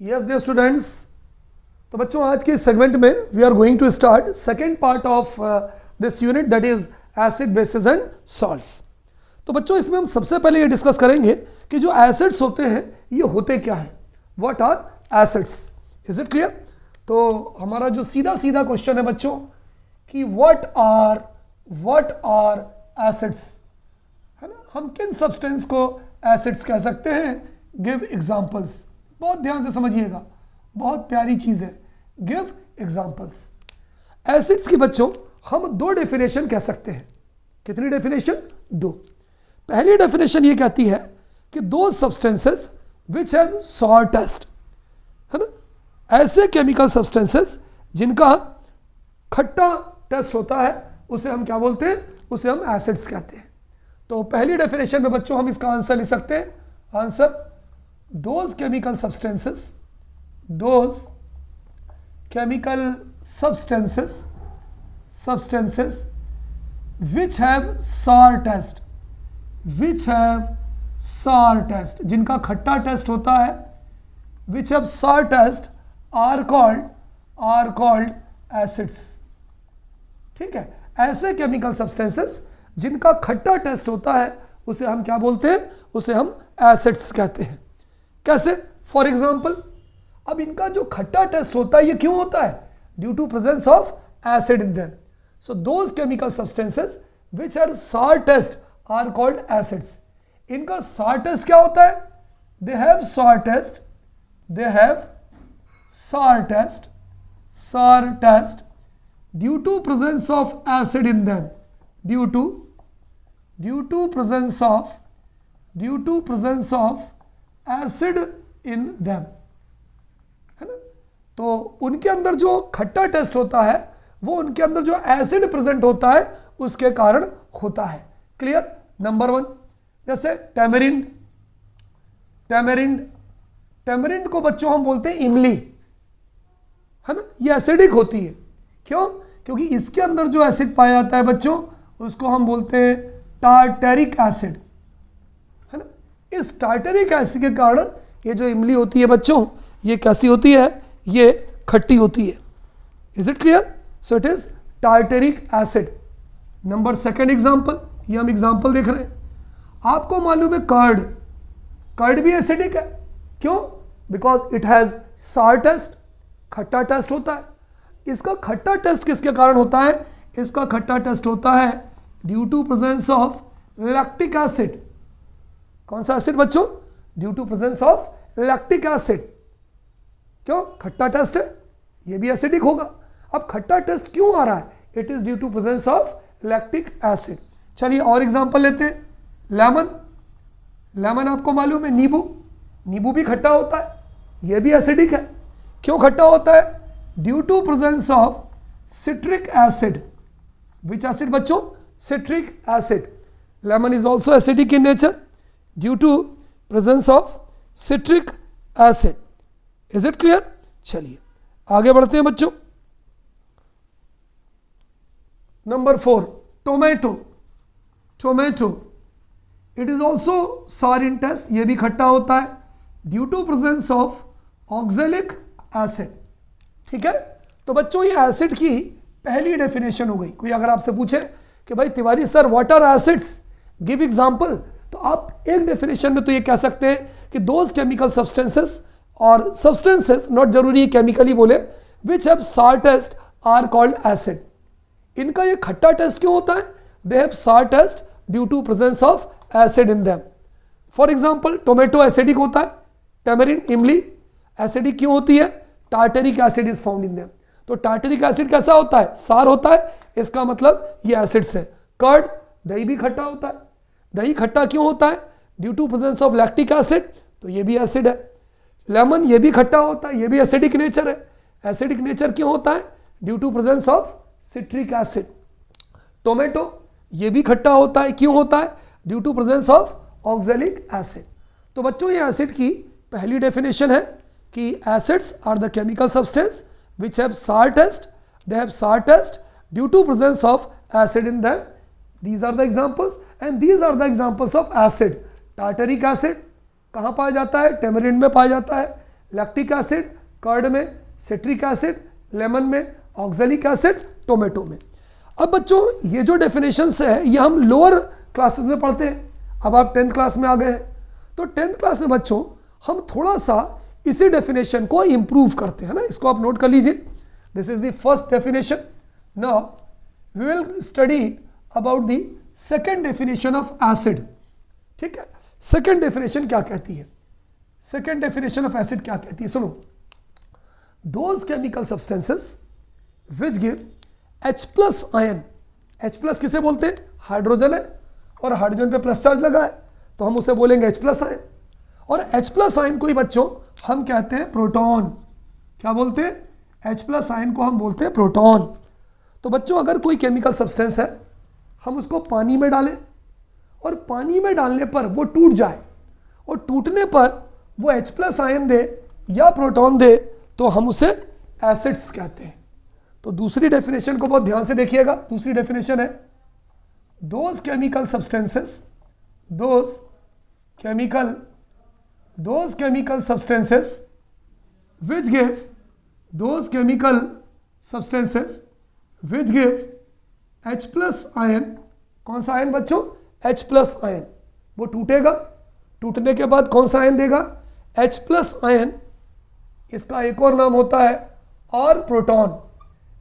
Yes dear students, तो बच्चों आज के सेगमेंट में we are going to start second part of this unit that is acid bases and salts. तो बच्चों इसमें हम सबसे पहले ये डिस्कस करेंगे कि जो एसिड्स होते हैं ये होते क्या हैं, what are acids. Is it clear? तो हमारा जो सीधा सीधा क्वेश्चन है बच्चों कि व्हाट आर एसिड्स, है ना। हम किन सब्सटेंस को एसिड्स कह सकते हैं? Give examples. बहुत ध्यान से समझिएगा, बहुत प्यारी चीज है। Give examples. एसिड्स की बच्चों हम दो डेफिनेशन कह सकते हैं। कितनी डेफिनेशन? दो। पहली डेफिनेशन ये कहती है कि दो substances which have sour taste, है ना, ऐसे केमिकल सब्सटेंसेस जिनका खट्टा टेस्ट होता है उसे हम क्या बोलते हैं? उसे हम एसिड्स कहते हैं। तो पहली डेफिनेशन में बच्चों हम इसका आंसर लिख सकते हैं। Answer, those chemical substances which have sour test, जिनका खट्टा टेस्ट होता है, which have sour test are called acids। ठीक है, ऐसे केमिकल सब्सटेंसेस जिनका खट्टा टेस्ट होता है उसे हम क्या बोलते हैं? उसे हम एसिड्स कहते हैं। कैसे? फॉर एग्जाम्पल, अब इनका जो खट्टा टेस्ट होता है ये क्यों होता है? Due to presence of acid in them. So those chemical substances which are sour taste are called acids. इनका सार टेस्ट क्या होता है? They have sour taste due to presence of acid in them, due to presence of acid in them, है ना। तो उनके अंदर जो खट्टा टेस्ट होता है वो उनके अंदर जो एसिड प्रेजेंट होता है उसके कारण होता है। क्लियर? नंबर वन, जैसे टैमरिंड को बच्चों हम बोलते हैं इमली, है ना। ये एसिडिक होती है। क्यों? क्योंकि इसके अंदर जो एसिड पाया जाता है बच्चों उसको हम बोलते हैं टार्टेरिक एसिड, है ना। इस टार्टेरिक एसिड के कारण ये जो इमली होती है बच्चों ये कैसी होती है? ये खट्टी होती है। Is it clear? So it is tartaric acid. Number second example, ये हम एग्जांपल देख रहे हैं। आपको मालूम है कर्ड भी एसिडिक है। क्यों? बिकॉज इट हैज सार टेस्ट, खट्टा टेस्ट होता है। इसका खट्टा टेस्ट किसके कारण होता है? इसका खट्टा टेस्ट होता है due to presence of lactic acid. कौन सा एसिड बच्चों? Due to presence of lactic acid. क्यों? खट्टा टेस्ट है, ये भी एसिडिक होगा। अब खट्टा टेस्ट क्यों आ रहा है? It is due to presence of lactic acid. चलिए और एग्जांपल लेते हैं। लेमन आपको मालूम है, नींबू भी खट्टा होता है, ये भी एसिडिक है। क्यों खट्टा होता है? Due to presence of citric acid. Which acid बच्चों? Citric acid. Lemon is also acidic in nature due to presence of citric acid. Is it clear? चलिए आगे बढ़ते हैं बच्चों। Number 4, tomato. It is also sour in taste, ये भी खट्टा होता है due to presence of oxalic acid. ठीक है, तो बच्चों ये एसिड की पहली डेफिनेशन हो गई। कोई अगर आपसे पूछे कि भाई Tiwari sir what are acids, give example, तो आप एक डेफिनेशन में तो ये कह सकते हैं कि दोज केमिकल सब्सटेंसेस, और सब्सटेंसेस नॉट जरूरी केमिकली बोले, which have sour taste are called acid. इनका ये खट्टा टेस्ट क्यों होता है? They have sour taste due to presence of acid in them. For example, tomato acidic होता है, टैमरिंड, इमली एसिडिक क्यों होती है? Tartaric acid is found in them. तो टार्टेरिक एसिड कैसा होता है? सार होता है, इसका मतलब ये एसिड्स है। कर्ड, दही भी खट्टा होता है। दही खट्टा क्यों होता है? Due to presence of lactic acid, तो ये भी एसिड है। लेमन, ये भी खट्टा होता है, ये भी एसिडिक नेचर है। एसिडिक नेचर क्यों होता है? Due to presence of citric acid. Tomato, ये भी खट्टा होता है, क्यों होता है? Due to presence of oxalic acid. तो बच्चों ये एसिड की पहली डेफिनेशन है कि acids are the chemical substance which have sour taste, they have sour taste due to presence of acid in them. These are the examples and these are the examples of acid. Tartaric acid कहाँ पाया जाता है? Tamarind में पाया जाता है। Lactic acid curd में, citric acid lemon में, ऑक्जेलिक एसिड टोमेटो में। अब बच्चों ये जो डेफिनेशंस है ये हम लोअर क्लासेस में पढ़ते हैं, अब आप 10th क्लास में आ गए हैं, तो 10th क्लास में बच्चों हम थोड़ा सा इसी डेफिनेशन को इंप्रूव करते हैं ना, इसको आप नोट कर लीजिए। This is the first definition. Now we will study about the second definition of acid. ठीक है, सेकेंड डेफिनेशन क्या कहती है? सेकेंड डेफिनेशन ऑफ एसिड क्या कहती है? सुनो, those chemical substances which give H plus ion. H plus किसे बोलते हैं? हाइड्रोजन है और हाइड्रोजन पे प्लस चार्ज लगा है तो हम उसे बोलेंगे H प्लस आयन। और H प्लस आयन को ही बच्चों हम कहते हैं प्रोटॉन। क्या बोलते हैं? H प्लस आयन को हम बोलते हैं प्रोटॉन। तो बच्चों अगर कोई केमिकल सब्सटेंस है, हम उसको पानी में डालें और पानी में डालने पर वो टूट जाए और टूटने पर वो H प्लस आयन दे या प्रोटॉन दे तो हम उसे एसिड्स कहते हैं। तो दूसरी डेफिनेशन को बहुत ध्यान से देखिएगा। दूसरी डेफिनेशन है those chemical substances which give H plus ion. कौन सा आयन बच्चों? H plus ion. वो टूटेगा, टूटने के बाद कौन सा आयन देगा? H plus ion. इसका एक और नाम होता है और प्रोटॉन।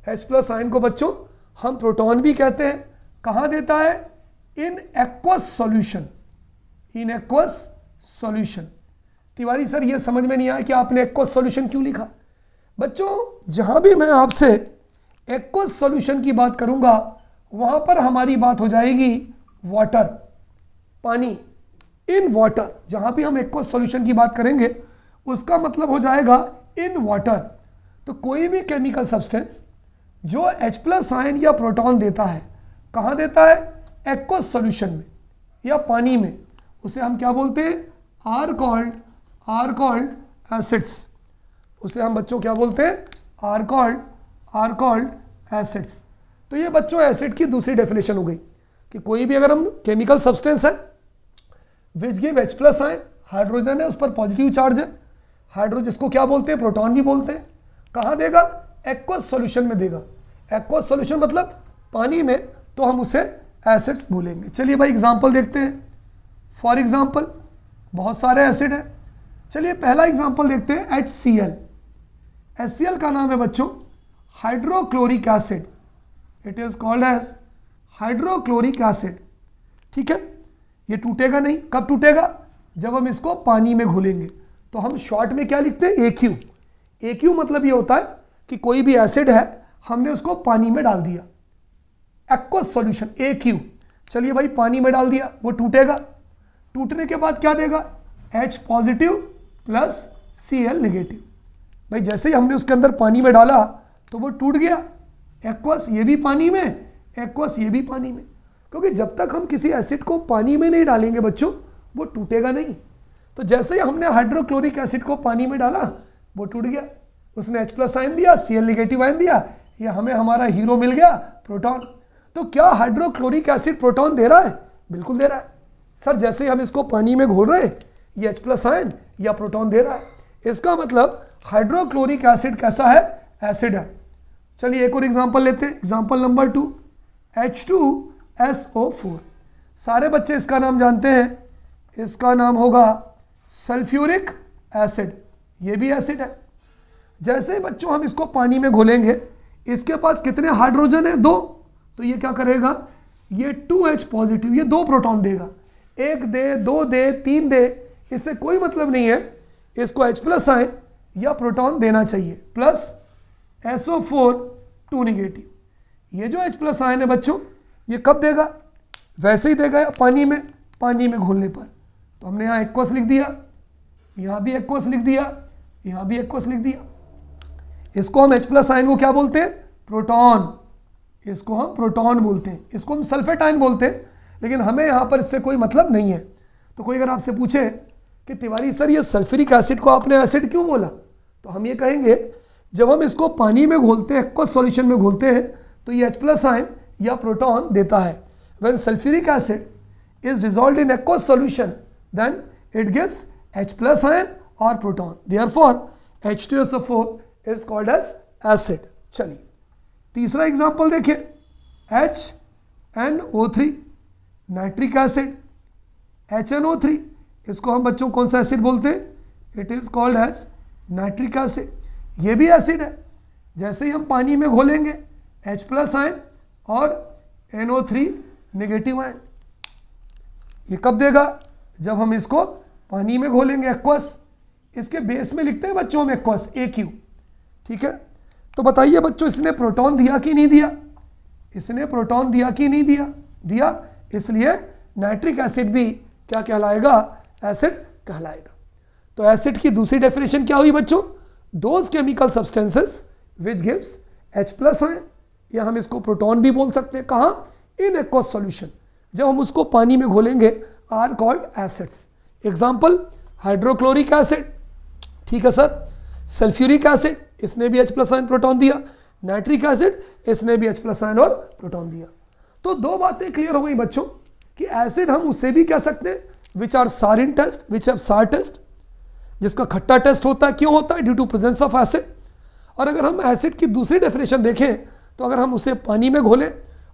H प्लस आयन को बच्चों हम प्रोटॉन भी कहते हैं। कहाँ देता है? इन एक्वस सॉल्यूशन। तिवारी सर ये समझ में नहीं आया कि आपने एक्वस सॉल्यूशन क्यों लिखा? बच्चों जहाँ भी मैं आपसे एक्वस सॉल्यूशन की बात करूँगा वहाँ पर हमारी बात हो जाएगी वाटर, पानी। इन वाटर, जहाँ भी हम एक्वस सॉल्यूशन की बात करेंगे उसका मतलब हो जाएगा इन वाटर। तो कोई भी केमिकल सब्सटेंस जो H प्लस आयन या प्रोटॉन देता है, कहाँ देता है? एक्वस सॉल्यूशन में या पानी में, उसे हम क्या बोलते हैं? Are called acids. उसे हम बच्चों क्या बोलते हैं? Are called acids. तो ये बच्चों एसिड की दूसरी डेफिनेशन हो गई कि कोई भी अगर हम केमिकल सब्सटेंस है which give H plus ion, hydrogen है उस पर पॉजिटिव चार्ज है, हाइड्रोजन इसको क्या बोलते हैं? प्रोटॉन भी बोलते हैं। कहाँ देगा? एक्वस सॉल्यूशन में देगा। एक्वस सॉल्यूशन मतलब पानी में, तो हम उसे एसिड्स बोलेंगे। चलिए भाई एग्जांपल देखते हैं। फॉर एग्जांपल बहुत सारे एसिड हैं। चलिए पहला एग्जांपल देखते हैं HCl। HCl का नाम है बच्चों hydrochloric acid. It is called as hydrochloric acid. ठीक है, ये टूटेगा नहीं। कब टूटेगा? जब हम इसको पानी में घोलेंगे। तो हम शॉर्ट में क्या लिखते हैं? AQ। AQ मतलब ये होता है कि कोई भी एसिड है हमने उसको पानी में डाल दिया, एक्वस सॉल्यूशन AQ। चलिए भाई पानी में डाल दिया, वो टूटेगा। टूटने के बाद क्या देगा? H positive plus Cl negative. भाई जैसे ही हमने उसके अंदर पानी में डाला तो वो टूट गया। एक्वस ये भी पानी में, एक्वस ये भी पानी में, क्योंकि जब तक हम किसी एसिड को पानी में नहीं डालेंगे बच्चों वो टूटेगा नहीं। तो जैसे ही हमने हाइड्रोक्लोरिक एसिड को पानी में डाला वो टूट गया, उसने H प्लस आयन दिया, Cl नेगेटिव आयन दिया, ये हमें हमारा हीरो मिल गया प्रोटॉन। तो क्या हाइड्रोक्लोरिक एसिड प्रोटॉन दे रहा है? बिल्कुल दे रहा है सर। जैसे ही हम इसको पानी में घोल रहे हैं ये H प्लस आयन या प्रोटॉन दे रहा है। इसका मतलब हाइड्रोक्लोरिक एसिड कैसा है? एसिड है। चलिए एक और एग्जांपल लेते हैं। Example number 2 H2SO4। सारे बच्चे इसका नाम जानते हैं, इसका नाम होगा सल्फ्यूरिक एसिड। ये भी एसिड है। जैसे ही बच्चों हम इसको पानी में घोलेंगे, इसके पास कितने हाइड्रोजन है? 2। तो ये क्या करेगा? ये 2H पॉजिटिव, ये 2 प्रोटॉन देगा। 1 दे, 2 दे, 3 दे, इससे कोई मतलब नहीं है। इसको H प्लस आयन या प्रोटॉन देना चाहिए। Plus SO4 2 negative. ये जो H प्लस आयन है बच्चों ये कब देगा? वैसे ही देगा पानी में घोलने पर। तो हमने यहाँ एक्वस लिख दिया, यहाँ भी एक्वस लिख दिया, यहाँ भी एक्वस लिख दिया। इसको हम H प्लस आयन को क्या बोलते हैं? प्रोटॉन। इसको हम प्रोटॉन बोलते हैं, इसको हम सल्फेट आयन बोलते हैं, लेकिन हमें यहाँ पर इससे कोई मतलब नहीं है। तो कोई अगर आपसे पूछे कि तिवारी सर ये सल्फ्यूरिक एसिड को आपने एसिड क्यों बोला, तो हम ये कहेंगे जब हम इसको पानी में घोलते हैं, एक्वस सॉल्यूशन में घोलते हैं, तो ये H प्लस आयन या प्रोटॉन देता है। When sulphuric acid is dissolved in aqueous solution then it gives H plus ion और proton. Therefore H2SO4 is called as acid. चलिए तीसरा एग्जांपल देखिए, HNO3 नाइट्रिक एसिड। HNO3 इसको हम बच्चों कौन सा एसिड बोलते हैं? It is called as nitric acid. ये भी एसिड है। जैसे ही हम पानी में घोलेंगे H+ आयन और NO3 नेगेटिव आयन, ये कब देगा? जब हम इसको पानी में घोलेंगे एक्वस। इसके बेस में लिखते हैं बच्चों हम एक्वस, AQ। ठीक है, तो बताइए बच्चों इसने प्रोटॉन दिया कि नहीं दिया? इसने प्रोटॉन दिया कि नहीं दिया? दिया। इसलिए नाइट्रिक एसिड भी क्या कहलाएगा? एसिड कहलाएगा। तो एसिड की दूसरी डेफिनेशन क्या हुई बच्चों? Those chemical substances which gives H+ ion, या हम इसको प्रोटॉन भी बोल सकते हैं। कहाँ? In aqueous solution. जब हम उसको पानी में घोलेंगे are called acids. Example hydrochloric acid, ठीक है सर। सल्फ्यूरिक एसिड, इसने भी H+ आयन प्रोटॉन दिया। नाइट्रिक एसिड, इसने भी H+ आयन और प्रोटॉन दिया। तो दो बातें क्लियर हो गई बच्चों कि एसिड हम उससे भी कह सकते हैं which are sour in taste, which have sour taste, जिसका खट्टा टेस्ट होता है। क्यों होता है? Due to presence of acid. और अगर हम एसिड की दूसरी डेफिनेशन देखें तो अगर हम उसे पानी में घोलें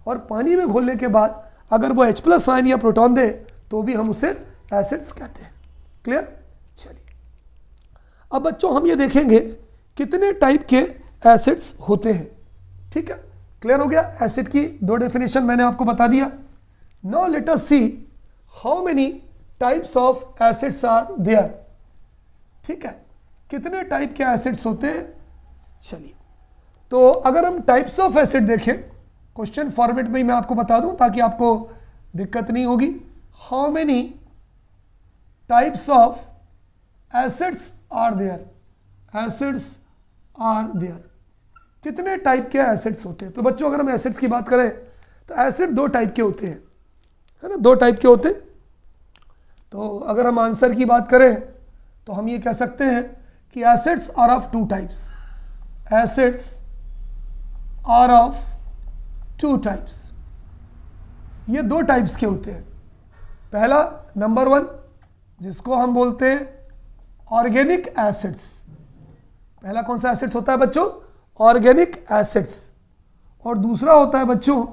और पानी में घोलने के बाद अगर वो H+ आयन या प्रोटॉन दे तो भी हम उसे एसिड्स कहते हैं। क्लियर? चलिए अब बच्चों हम ये देखेंगे कितने टाइप के एसिड्स होते हैं। ठीक है, क्लियर हो गया? एसिड की दो डेफिनेशन मैंने आपको बता दिया। Now let us see how many types of acids are there. ठीक है, कितने टाइप के एसिड्स होते हैं? चलिए, तो अगर हम टाइप्स ऑफ एसिड देखें, क्वेश्चन फॉर्मेट में ही मैं आपको बता दूं ताकि आपको दिक्कत नहीं होगी। How many types of acids are there? Acids are there, कितने टाइप के एसिड्स होते हैं? तो बच्चों अगर हम एसिड्स की बात करें तो एसिड दो टाइप के होते हैं, है ना, दो टाइप के होते हैं। तो अगर हम आंसर की बात करें तो हम ये कह सकते हैं कि acids are of two types. Acids are of two types, ये दो टाइप्स के होते हैं। पहला नंबर 1 जिसको हम बोलते हैं ऑर्गेनिक एसिड्स। पहला कौन सा एसिड्स होता है बच्चों? Organic acids. और दूसरा होता है बच्चों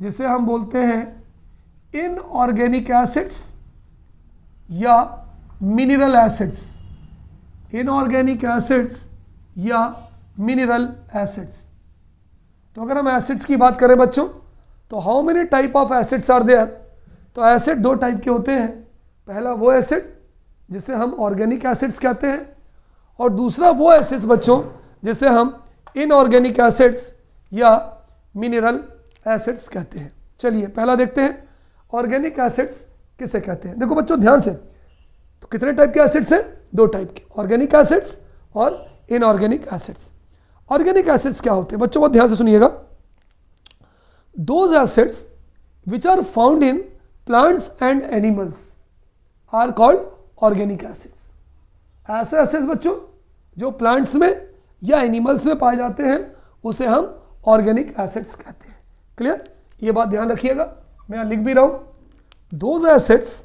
जिसे हम बोलते हैं इनऑर्गेनिक एसिड्स या मिनरल एसिड्स। इनऑर्गेनिक एसिड्स या मिनरल एसिड्स। तो अगर हम एसिड्स की बात करें बच्चों तो how many type of acids are there? तो एसिड दो टाइप के होते हैं। पहला वो एसिड जिसे हम ऑर्गेनिक एसिड्स कहते हैं और दूसरा वो एसिड्स बच्चों जिसे हम इनऑर्गेनिक एसिड्स या मिनरल एसिड्स कहते हैं। चलिए पहला देखते हैं ऑर्गेनिक एसिड्स किसे कहते हैं। देखो बच्चों ध्यान से, तो कितने टाइप के एसिड्स हैं? दो टाइप के, ऑर्गेनिक एसिड्स और इनऑर्गेनिक एसिड्स। ऑर्गेनिक एसिड्स क्या होते हैं बच्चों? बहुत ध्यान से सुनिएगा। Those acids which are found in plants and animals are called organic acids. ऐसे एसिड्स बच्चों जो प्लांट्स में या एनिमल्स में पाए जाते हैं उसे हम ऑर्गेनिक एसिड्स कहते हैं। क्लियर? ये बात ध्यान रखिएगा, मैं लिख भी रहा हूं। दोज एसिड्स,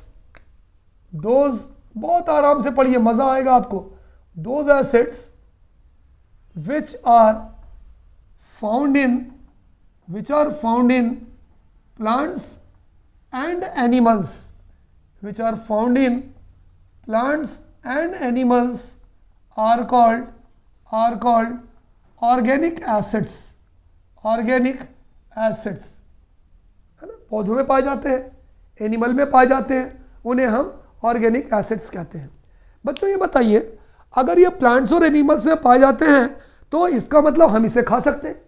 दोज बहुत आराम से पढ़िए, मजा आएगा आपको। Those acids which are found in plants and animals, which are found in plants and animals are called organic acids। organic acids है ना, पौधों में पाए जाते हैं, एनिमल में पाए जाते हैं, उन्हें हम ऑर्गेनिक एसिड्स कहते हैं। बच्चों ये बताइए, अगर ये प्लांट्स और एनिमल्स में पाए जाते हैं तो इसका मतलब हम इसे खा सकते हैं।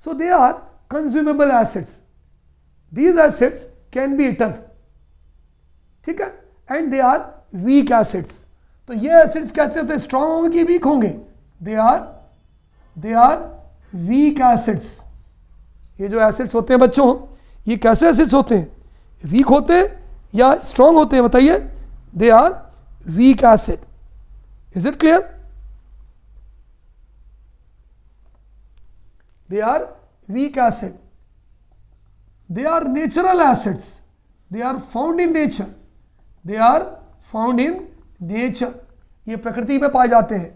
So they are consumable acids. These acids can be eaten. ठीक है, and they are weak acids. तो ये एसिड्स कैसे होते हैं? स्ट्रॉन्ग होंगे कि वीक होंगे? They are weak acids. ये जो एसिड्स होते हैं बच्चों, ये कैसे एसिड्स होते हैं? वीक होते हैं या स्ट्रॉन्ग होते हैं? बताइए। They are weak acid. Is it clear? They are weak acid. They are natural acids. They are found in nature. They are found in nature. ये प्रकृति में पाए जाते हैं।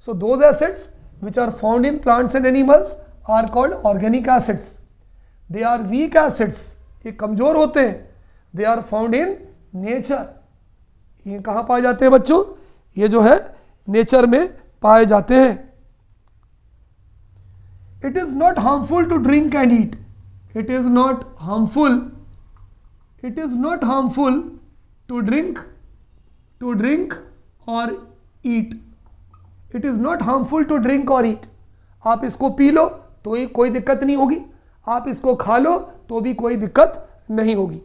So those acids which are found in plants and animals are called organic acids. They are weak acids. ये कमजोर होते हैं. They are found in nature. ये कहाँ पाए जाते हैं बच्चों? ये जो है नेचर में पाए जाते हैं. It is not harmful to drink and eat. It is not harmful. It is not harmful to drink or eat. It is not harmful to drink or eat. आप इसको पी लो तो ही कोई दिक्कत नहीं होगी, आप इसको खा लो तो भी कोई दिक्कत नहीं होगी.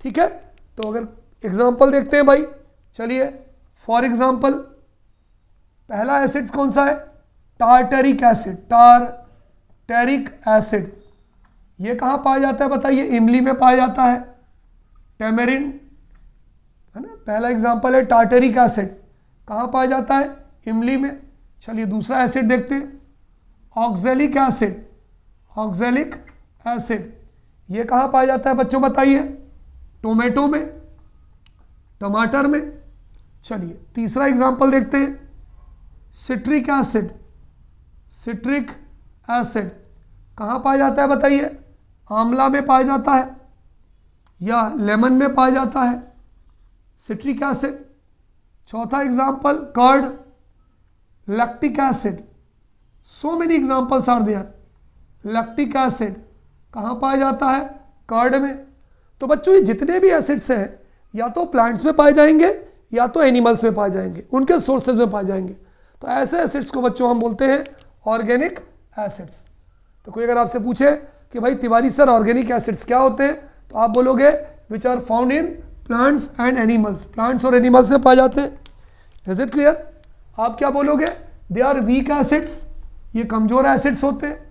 ठीक है, तो अगर एग्जाम्पल देखते हैं भाई, चलिए फॉर एग्जाम्पल पहला एसिड कौन सा है? Tartaric acid. टार्टरिक एसिड ये कहाँ पाया जाता है बताइए? इमली में पाया जाता है, टेमेरिन है ना. पहला एग्जाम्पल है टार्टरिक एसिड. कहाँ पाया जाता है? इमली में. चलिए दूसरा एसिड देखते हैं, ऑक्जेलिक एसिड. ऑक्जेलिक एसिड ये कहाँ पाया जाता है बच्चों बताइए? टोमेटो में, टमाटर में. चलिए तीसरा एग्जाम्पल देखते हैं, सिट्रिक एसिड. सिट्रिक एसिड कहाँ पाया जाता है बताइए? आंवला में पाया जाता है या लेमन में पाया जाता है सिट्रिक एसिड. चौथा example curd, lactic acid. So many examples are there. Lactic acid कहाँ पाया जाता है? कर्ड में. तो बच्चों ये जितने भी एसिड्स हैं या तो प्लांट्स में पाए जाएंगे या तो एनिमल्स में पाए जाएंगे, उनके सोर्सेज में पाए जाएंगे. तो ऐसे एसिड्स को बच्चों हम बोलते हैं ऑर्गेनिक एसिड्स. तो कोई अगर आपसे पूछे कि भाई तिवारी सर ऑर्गेनिक एसिड्स क्या होते हैं, तो आप बोलोगे which are found in plants and animals. Plants और एनिमल्स में पाए जाते हैं. Is it clear? आप क्या बोलोगे? They are weak acids. ये कमजोर एसिड्स होते हैं.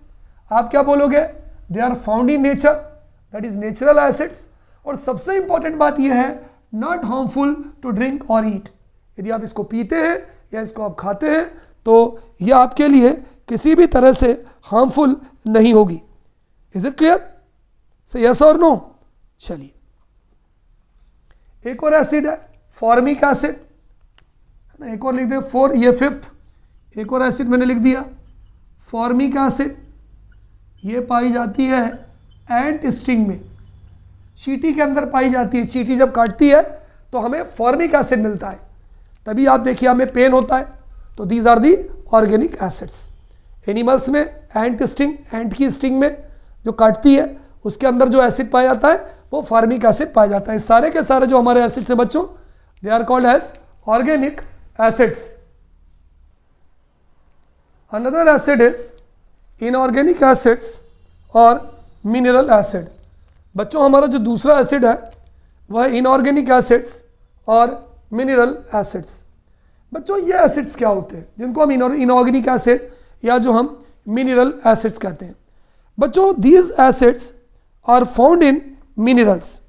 आप क्या बोलोगे? They are found in nature, that is natural acids. और सबसे इंपॉर्टेंट बात यह है नॉट हार्मफुल टू ड्रिंक और ईट. यदि आप इसको पीते हैं या इसको आप खाते हैं तो यह आपके लिए किसी भी तरह से हार्मफुल नहीं होगी. Is it clear? से यस और नो? चलिए एक और एसिड है फॉर्मिक एसिड, है ना. एक और लिख दे फोर, ये फिफ्थ. एक और एसिड मैंने लिख दिया फॉर्मिक एसिड. ये पाई जाती है एंट स्टिंग में, चींटी के अंदर पाई जाती है. चींटी जब काटती है तो हमें फॉर्मिक एसिड मिलता है, तभी आप देखिए हमें पेन होता है. तो these are the organic acids. Animals में एंट स्टिंग, एंट की स्टिंग में जो काटती है उसके अंदर जो एसिड पाया जाता है वो फॉर्मिक एसिड पाया जाता है. सारे के सारे जो हमारे एसिड्स हैं बच्चों, they are called as organic acids. Another acid is inorganic acids और मिनरल एसिड. बच्चों हमारा जो दूसरा एसिड है वह इनऑर्गेनिक एसिड्स और मिनरल एसिड्स. बच्चों ये एसिड्स क्या होते हैं जिनको हम इनऑर्गेनिक एसिड या जो हम मिनरल एसिड्स कहते हैं? बच्चों these acids are found in minerals.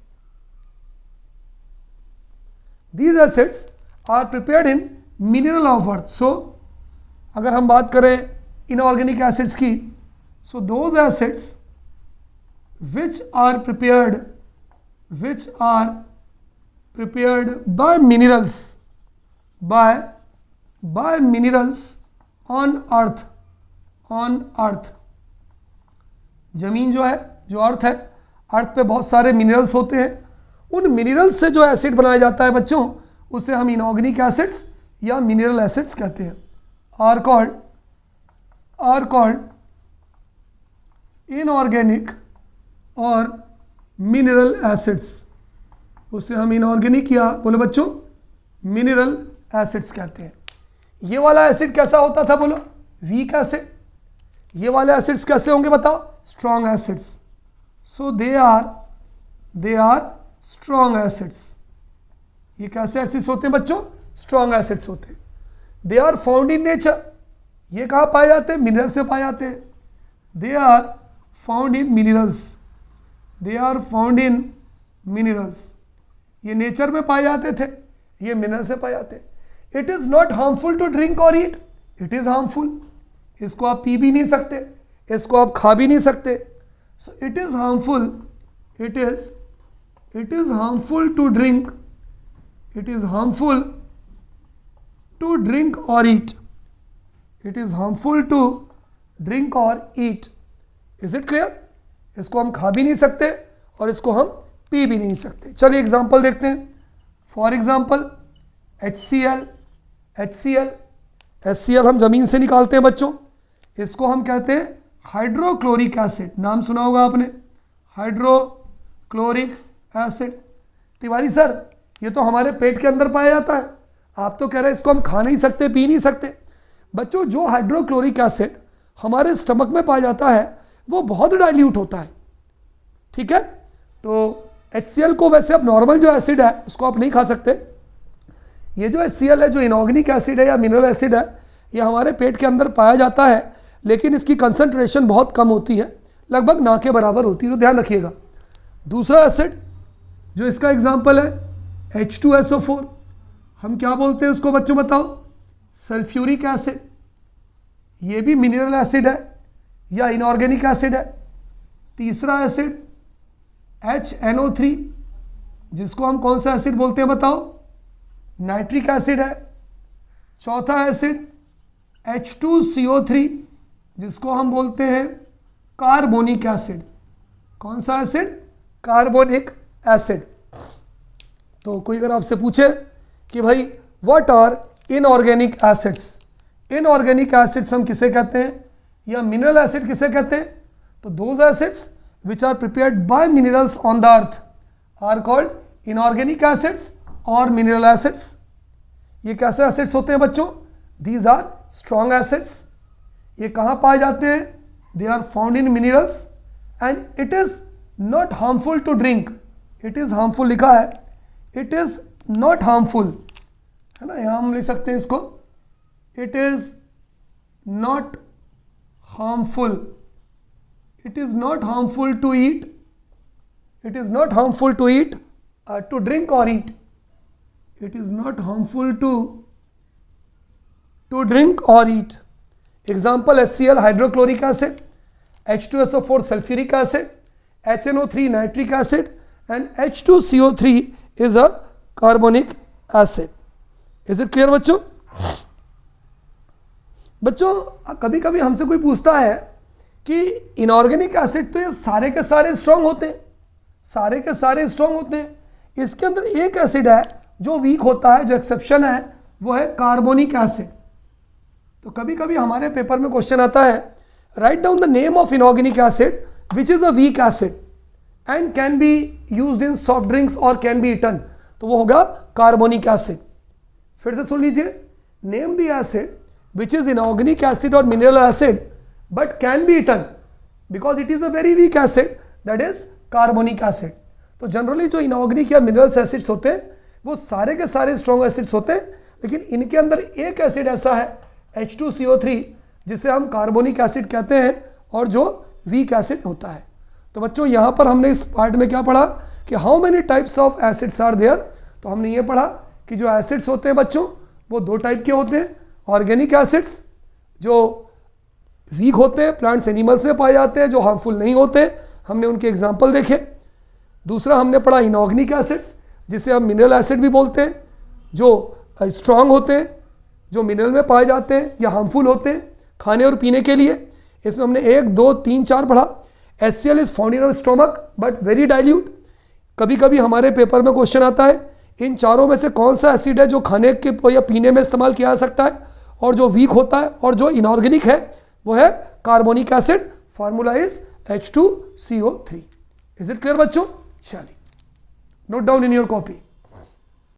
These acids are prepared in mineral of earth. So अगर हम बात करें इनऑर्गेनिक एसिड्स की, so those acids which are prepared by minerals on earth. जमीन जो है, जो अर्थ है, अर्थ पे बहुत सारे मिनरल्स होते हैं. उन मिनरल्स से जो एसिड बनाया जाता है बच्चों, उसे हम इनऑर्गेनिक एसिड्स या मिनरल एसिड्स कहते हैं. आर कॉल्ड इनऑर्गेनिक और मिनरल एसिड्स. उसे हम इनऑर्गेनिक या बोलो बच्चों मिनरल एसिड्स कहते हैं. ये वाला एसिड कैसा होता था बोलो? Weak acid. ये वाले एसिड्स कैसे होंगे बताओ? Strong acids. So they are strong acids. ये कैसे एसिड्स होते हैं बच्चों? स्ट्रॉन्ग एसिड्स होते हैं. They are found in nature. ये कहाँ पाए जाते हैं? मिनरल से पाए जाते हैं. They are found in minerals. They are found in minerals. ये नेचर में पाए जाते थे, ये मिनरल से पाए जाते. It is not harmful to drink और ईट. It is harmful. इसको आप पी भी नहीं सकते, इसको आप खा भी नहीं सकते. So it is harmful. It is harmful to drink. It is harmful to drink और eat. It is harmful to drink और ईट। Is it clear? इसको हम खा भी नहीं सकते और इसको हम पी भी नहीं सकते। चलिए एग्जांपल देखते हैं। फॉर एग्जांपल HCl, HCl हम जमीन से निकालते हैं बच्चों, इसको हम कहते हैं हाइड्रोक्लोरिक एसिड। नाम सुना होगा आपने, हाइड्रोक्लोरिक एसिड। तिवारी सर ये तो हमारे पेट के अंदर पाया जाता है, आप तो कह रहे हैं इसको हम खा नहीं सकते, पी नहीं सकते। बच्चों जो हाइड्रोक्लोरिक एसिड हमारे स्टमक में पाया जाता है वो बहुत डाइल्यूट होता है, ठीक है। तो HCl को वैसे अब नॉर्मल जो एसिड है उसको आप नहीं खा सकते। ये जो HCl है, जो इनऑर्गेनिक एसिड है या मिनरल एसिड है, ये हमारे पेट के अंदर पाया जाता है, लेकिन इसकी कंसंट्रेशन बहुत कम होती है, लगभग ना के बराबर होती है, तो ध्यान रखिएगा। दूसरा एसिड जो इसका एग्जाम्पल है H2SO4, हम क्या बोलते हैं उसको बच्चों बताओ? Sulphuric acid. ये भी मिनरल एसिड है या इनऑर्गेनिक एसिड है। तीसरा एसिड HNO3, जिसको हम कौन सा एसिड बोलते हैं बताओ? नाइट्रिक एसिड है। चौथा एसिड H2CO3, जिसको हम बोलते हैं कार्बोनिक एसिड। कौन सा एसिड? Carbonic acid. तो कोई अगर आपसे पूछे कि भाई what are inorganic acids, inorganic acids हम किसे कहते हैं या मिनरल एसिड किसे कहते हैं? तो those acids which are prepared by minerals on the earth are called inorganic acids or mineral acids. ये कैसे एसिड्स होते हैं बच्चों? These are strong acids. ये कहाँ पाए जाते हैं? They are found in minerals and it is not harmful to drink. It is harmful लिखा है, it is not harmful, है ना, यहाँ हम ले सकते हैं इसको, it is not harmful. It is not harmful to eat. It is not harmful to eat, to drink or eat. It is not harmful to drink or eat. Example HCl hydrochloric acid, H2SO4 sulfuric acid, HNO3 nitric acid, and H2CO3 is a carbonic acid. Is it clear बच्चों? बच्चों कभी कभी हमसे कोई पूछता है कि inorganic acid तो ये सारे के सारे स्ट्रांग होते हैं, सारे के सारे स्ट्रांग होते हैं, इसके अंदर एक एसिड है जो वीक होता है, जो एक्सेप्शन है वो है कार्बोनिक एसिड। तो कभी कभी हमारे पेपर में क्वेश्चन आता है, write down the name of inorganic acid which is a weak acid and can be used in soft drinks और कैन बी ईटन, तो वो होगा कार्बोनिक एसिड। फिर से सुन लीजिए, name the acid which is inorganic acid और mineral acid but can be eaten because it is a very weak acid, that is carbonic acid. तो जनरली जो इनऑर्गेनिक या मिनरल्स एसिड्स होते हैं वो सारे के सारे स्ट्रॉन्ग एसिड्स होते हैं, लेकिन इनके अंदर एक एसिड ऐसा है H2CO3 जिसे हम कार्बोनिक एसिड कहते हैं और जो वीक एसिड होता है। तो बच्चों यहाँ पर हमने इस पार्ट में क्या पढ़ा कि how many types of acids are there. तो हमने ये पढ़ा कि जो एसिड्स होते हैं बच्चों वो दो टाइप के होते हैं, ऑर्गेनिक एसिड्स जो वीक होते हैं, प्लांट्स एनिमल्स में पाए जाते हैं, जो हार्मफुल नहीं होते, हमने उनके एग्जाम्पल देखे। दूसरा हमने पढ़ा इनऑर्गेनिक एसिड्स जिसे हम मिनरल एसिड भी बोलते हैं, जो स्ट्रांग होते हैं, जो मिनरल में पाए जाते हैं या हार्मफुल होते हैं खाने और पीने के लिए। इसमें हमने 1, 2, 3, 4 पढ़ा। HCl is found in our stomach but very dilute. कभी कभी हमारे पेपर में क्वेश्चन आता है इन चारों में से कौन सा एसिड है जो खाने के या पीने में इस्तेमाल किया जा सकता है और जो वीक होता है और जो इनऑर्गेनिक है वो है carbonic acid. Formula is H2CO3। Is it clear बच्चों? चलिए note down in your copy.